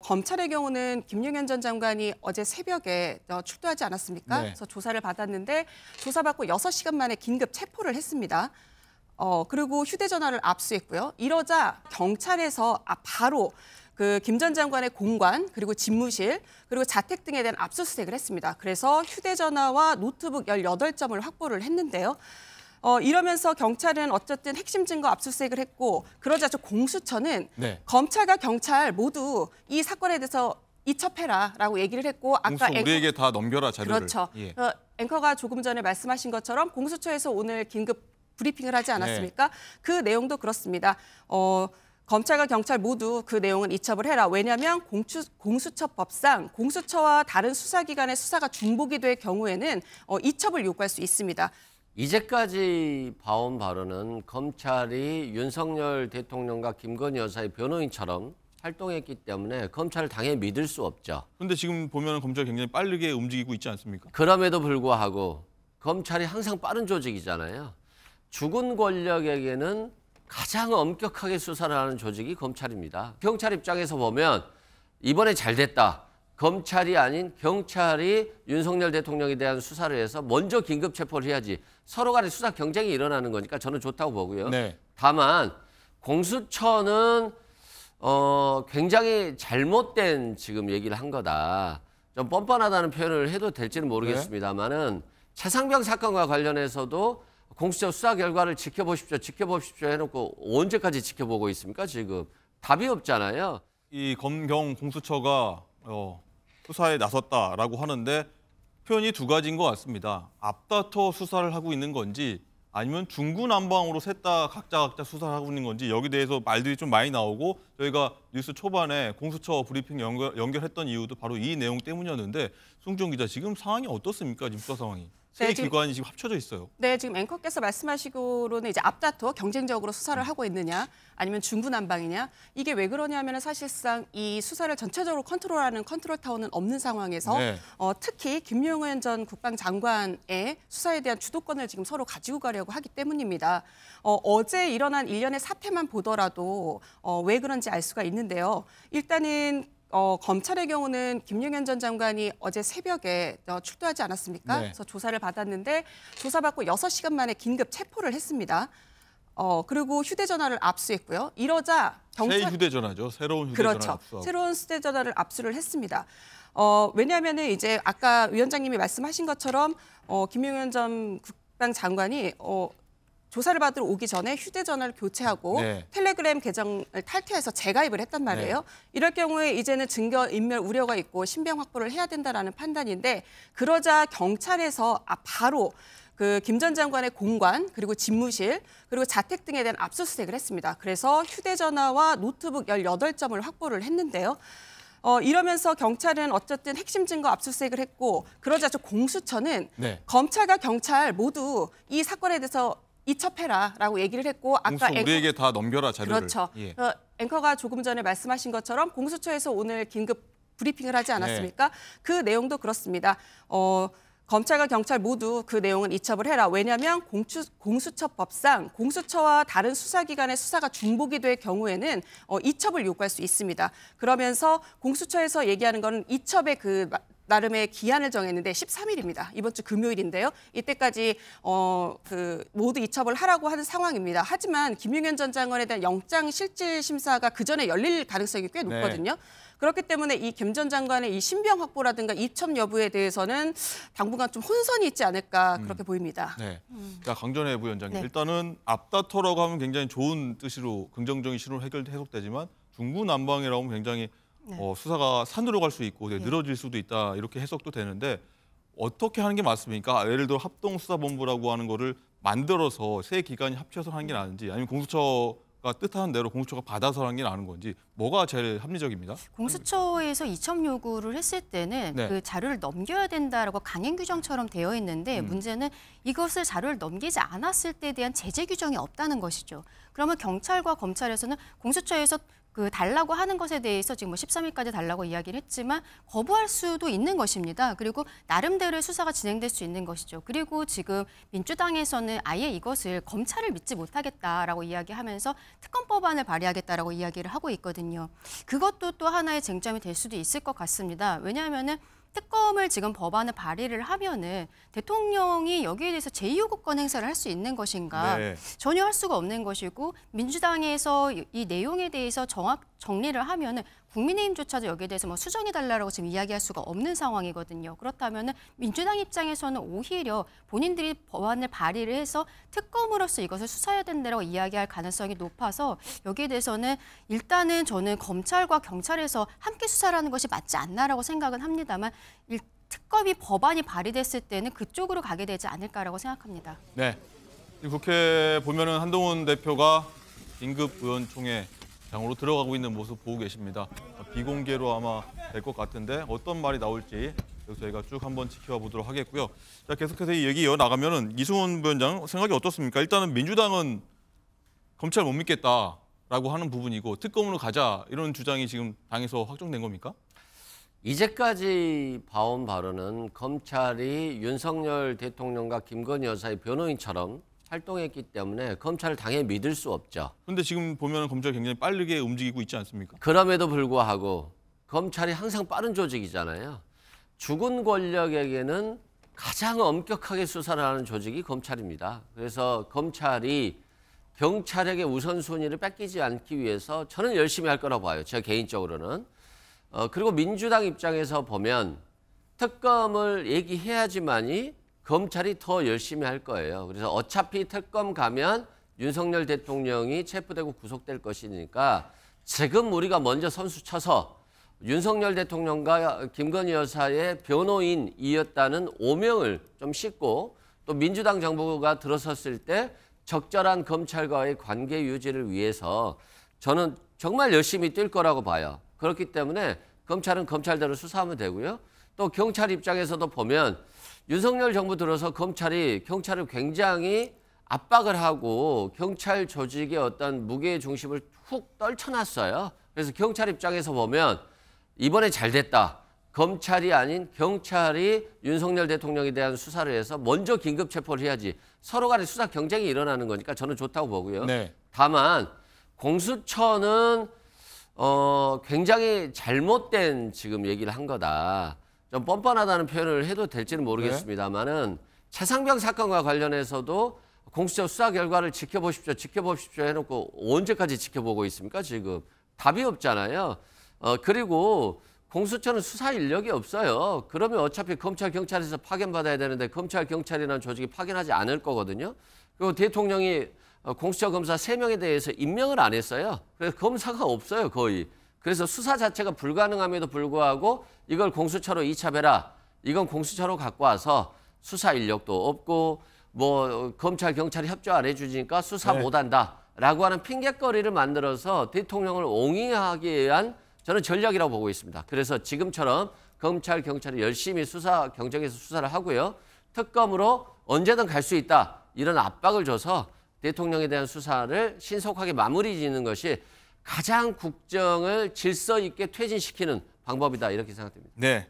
검찰의 경우는 김용현 전 장관이 어제 새벽에 출두하지 않았습니까? 네. 그래서 조사를 받았는데 조사받고 6시간 만에 긴급 체포를 했습니다. 그리고 휴대전화를 압수했고요. 이러자 경찰에서 바로 그 김 전 장관의 공관, 그리고 집무실, 그리고 자택 등에 대한 압수수색을 했습니다. 그래서 휴대전화와 노트북 18점을 확보를 했는데요. 이러면서 경찰은 어쨌든 핵심 증거 압수수색을 했고, 그러자 공수처는 네. 검찰과 경찰 모두 이 사건에 대해서 이첩해라라고 얘기를 했고, 아까 우리에게 다 넘겨라 자료를. 그렇죠. 예. 앵커가 조금 전에 말씀하신 것처럼 공수처에서 오늘 긴급 브리핑을 하지 않았습니까? 네. 그 내용도 그렇습니다. 검찰과 경찰 모두 그 내용은 이첩을 해라. 왜냐하면 공수처법상 공수처와 다른 수사기관의 수사가 중복이 될 경우에는 이첩을 요구할 수 있습니다. 이제까지 봐온 바로는 검찰이 윤석열 대통령과 김건희 여사의 변호인처럼 활동했기 때문에 검찰을 당연히 믿을 수 없죠. 그런데 지금 보면 검찰이 굉장히 빠르게 움직이고 있지 않습니까? 그럼에도 불구하고 검찰이 항상 빠른 조직이잖아요. 죽은 권력에게는 가장 엄격하게 수사를 하는 조직이 검찰입니다. 경찰 입장에서 보면 이번에 잘 됐다. 검찰이 아닌 경찰이 윤석열 대통령에 대한 수사를 해서 먼저 긴급 체포를 해야지. 서로 간에 수사 경쟁이 일어나는 거니까 저는 좋다고 보고요. 네. 다만 공수처는 굉장히 잘못된 지금 얘기를 한 거다. 좀 뻔뻔하다는 표현을 해도 될지는 모르겠습니다만은 최상병 사건과 관련해서도 공수처 수사 결과를 지켜보십시오 해놓고 언제까지 지켜보고 있습니까? 지금 답이 없잖아요. 이 검경 공수처가 수사에 나섰다라고 하는데 표현이 두 가지인 것 같습니다. 앞다퉈 수사를 하고 있는 건지 아니면 중구난방으로 셋 다 각자 수사를 하고 있는 건지 여기 대해서 말들이 좀 많이 나오고 저희가 뉴스 초반에 공수처 브리핑 연결했던 이유도 바로 이 내용 때문이었는데 송지영 기자, 지금 상황이 어떻습니까? 지금 수사 상황이. 세 기관이 지금 합쳐져 있어요. 네, 지금 앵커께서 말씀하시기로는 이제 앞다퉈 경쟁적으로 수사를 하고 있느냐, 아니면 중구난방이냐. 이게 왜 그러냐면 사실상 이 수사를 전체적으로 컨트롤하는 컨트롤 타워는 없는 상황에서 특히 김용현 전 국방장관의 수사에 대한 주도권을 지금 서로 가지고 가려고 하기 때문입니다. 어제 일어난 일련의 사태만 보더라도 왜 그런지 알 수가 있는데요. 일단은 검찰의 경우는 김용현 전 장관이 어제 새벽에 출두하지 않았습니까? 네. 그래서 조사를 받았는데 조사받고 6시간 만에 긴급 체포를 했습니다. 그리고 휴대전화를 압수했고요. 이러자 경찰... 새 휴대전화죠. 새로운 휴대전화를 그렇죠. 압수하고. 새로운 휴대전화를 압수를 했습니다. 왜냐하면은 이제 아까 위원장님이 말씀하신 것처럼 김용현 전 국방장관이 조사를 받으러 오기 전에 휴대전화를 교체하고 텔레그램 계정을 탈퇴해서 재가입을 했단 말이에요. 이럴 경우에 이제는 증거인멸 우려가 있고 신병 확보를 해야 된다라는 판단인데, 그러자 경찰에서 바로 그 김 전 장관의 공관, 그리고 집무실, 그리고 자택 등에 대한 압수수색을 했습니다. 그래서 휴대전화와 노트북 18점을 확보를 했는데요. 이러면서 경찰은 어쨌든 핵심 증거 압수수색을 했고, 그러자 공수처는 검찰과 경찰 모두 이 사건에 대해서 이첩해라라고 얘기를 했고, 아까 우리에게 다 넘겨라 자료를. 그렇죠. 앵커가 조금 전에 말씀하신 것처럼 공수처에서 오늘 긴급 브리핑을 하지 않았습니까? 그 내용도 그렇습니다. 검찰과 경찰 모두 그 내용은 이첩을 해라. 왜냐하면 공수처법상 공수처와 다른 수사기관의 수사가 중복이 될 경우에는 이첩을 요구할 수 있습니다. 그러면서 공수처에서 얘기하는 건 이첩의 나름의 기한을 정했는데 13일입니다. 이번 주 금요일인데요. 이때까지 모두 이첩을 하라고 하는 상황입니다. 하지만 김용현 전 장관에 대한 영장 실질 심사가 그 전에 열릴 가능성이 꽤 높거든요. 그렇기 때문에 이 김 전 장관의 이 신병 확보라든가 이첩 여부에 대해서는 당분간 좀 혼선이 있지 않을까 그렇게 보입니다. 자, 강전혜 부위원장님. 일단은 앞다퉈라고 하면 굉장히 좋은 뜻으로 긍정적인 신호로 해석되지만 중구난방이라고 하면 굉장히 수사가 산으로 갈 수 있고 늘어질 수도 있다, 이렇게 해석도 되는데 어떻게 하는 게 맞습니까? 예를 들어 합동수사본부라고 하는 거를 만들어서 세 기관이 합쳐서 하는 게 나은지, 아니면 공수처가 뜻하는 대로 공수처가 받아서 하는 게 나은 건지, 뭐가 제일 합리적입니다? 공수처에서 이첩 요구를 했을 때는 그 자료를 넘겨야 된다라고 강행 규정처럼 되어 있는데 문제는 이것을 자료를 넘기지 않았을 때에 대한 제재 규정이 없다는 것이죠. 그러면 경찰과 검찰에서는 공수처에서 그 달라고 하는 것에 대해서 지금 뭐 13일까지 달라고 이야기를 했지만 거부할 수도 있는 것입니다. 그리고 나름대로의 수사가 진행될 수 있는 것이죠. 그리고 지금 민주당에서는 아예 이것을 검찰을 믿지 못하겠다라고 이야기하면서 특검 법안을 발의하겠다라고 이야기를 하고 있거든요. 그것도 또 하나의 쟁점이 될 수도 있을 것 같습니다. 왜냐하면은 특검을 지금 법안을 발의를 하면은 대통령이 여기에 대해서 제2요구권 행사를 할 수 있는 것인가? 네. 전혀 할 수가 없는 것이고 민주당에서 이 내용에 대해서 정리를 하면은 국민의힘조차도 여기에 대해서 뭐 수정해달라고 지금 이야기할 수가 없는 상황이거든요. 그렇다면은 민주당 입장에서는 오히려 본인들이 법안을 발의를 해서 특검으로서 이것을 수사해야 된다고 이야기할 가능성이 높아서 여기에 대해서는 일단은 저는 검찰과 경찰에서 함께 수사를 하는 것이 맞지 않나라고 생각은 합니다만 특검이 법안이 발의됐을 때는 그쪽으로 가게 되지 않을까라고 생각합니다. 네. 국회 보면은 한동훈 대표가 긴급 의원총회 장으로 들어가고 있는 모습 보고 계십니다. 비공개로 아마 될 것 같은데 어떤 말이 나올지 저희가 쭉 한번 지켜봐 보도록 하겠고요. 자, 계속해서 이 얘기 이어나가면은 이승훈 부위원장 생각이 어떻습니까? 일단은 민주당은 검찰 못 믿겠다라고 하는 부분이고 특검으로 가자 이런 주장이 지금 당에서 확정된 겁니까? 이제까지 봐온 바로는 검찰이 윤석열 대통령과 김건희 여사의 변호인처럼 활동했기 때문에 검찰을 당연히 믿을 수 없죠. 그런데 지금 보면 검찰이 굉장히 빠르게 움직이고 있지 않습니까? 그럼에도 불구하고 검찰이 항상 빠른 조직이잖아요. 죽은 권력에게는 가장 엄격하게 수사를 하는 조직이 검찰입니다. 그래서 검찰이 경찰에게 우선순위를 뺏기지 않기 위해서 저는 열심히 할 거라고 봐요. 제가 개인적으로는. 그리고 민주당 입장에서 보면 특검을 얘기해야지만이 검찰이 더 열심히 할 거예요. 그래서 어차피 특검 가면 윤석열 대통령이 체포되고 구속될 것이니까 지금 우리가 먼저 선수 쳐서 윤석열 대통령과 김건희 여사의 변호인이었다는 오명을 좀 씻고 또 민주당 정부가 들어섰을 때 적절한 검찰과의 관계 유지를 위해서 저는 정말 열심히 뛸 거라고 봐요. 그렇기 때문에 검찰은 검찰대로 수사하면 되고요. 또 경찰 입장에서도 보면 윤석열 정부 들어서 검찰이 경찰을 굉장히 압박을 하고 경찰 조직의 어떤 무게의 중심을 훅 떨쳐놨어요. 그래서 경찰 입장에서 보면 이번에 잘 됐다. 검찰이 아닌 경찰이 윤석열 대통령에 대한 수사를 해서 먼저 긴급 체포를 해야지. 서로 간에 수사 경쟁이 일어나는 거니까 저는 좋다고 보고요. 네. 다만 공수처는 굉장히 잘못된 지금 얘기를 한 거다. 좀 뻔뻔하다는 표현을 해도 될지는 모르겠습니다만은 최상병 사건과 관련해서도 공수처 수사 결과를 지켜보십시오 해놓고 언제까지 지켜보고 있습니까? 지금 답이 없잖아요. 그리고 공수처는 수사 인력이 없어요. 그러면 어차피 검찰, 경찰에서 파견받아야 되는데 검찰, 경찰이라는 조직이 파견하지 않을 거거든요. 그리고 대통령이 공수처 검사 3명에 대해서 임명을 안 했어요. 그래서 검사가 없어요, 거의. 그래서 수사 자체가 불가능함에도 불구하고 이걸 공수처로 이첩해라. 이건 공수처로 갖고 와서 수사 인력도 없고 뭐 검찰, 경찰이 협조 안 해주니까 수사 못한다라고 하는 핑계거리를 만들어서 대통령을 옹이하기 위한 저는 전략이라고 보고 있습니다. 그래서 지금처럼 검찰, 경찰이 열심히 수사 경쟁에서 수사를 하고요. 특검으로 언제든 갈 수 있다. 이런 압박을 줘서 대통령에 대한 수사를 신속하게 마무리 짓는 것이 가장 국정을 질서 있게 퇴진시키는 방법이다. 이렇게 생각됩니다. 네.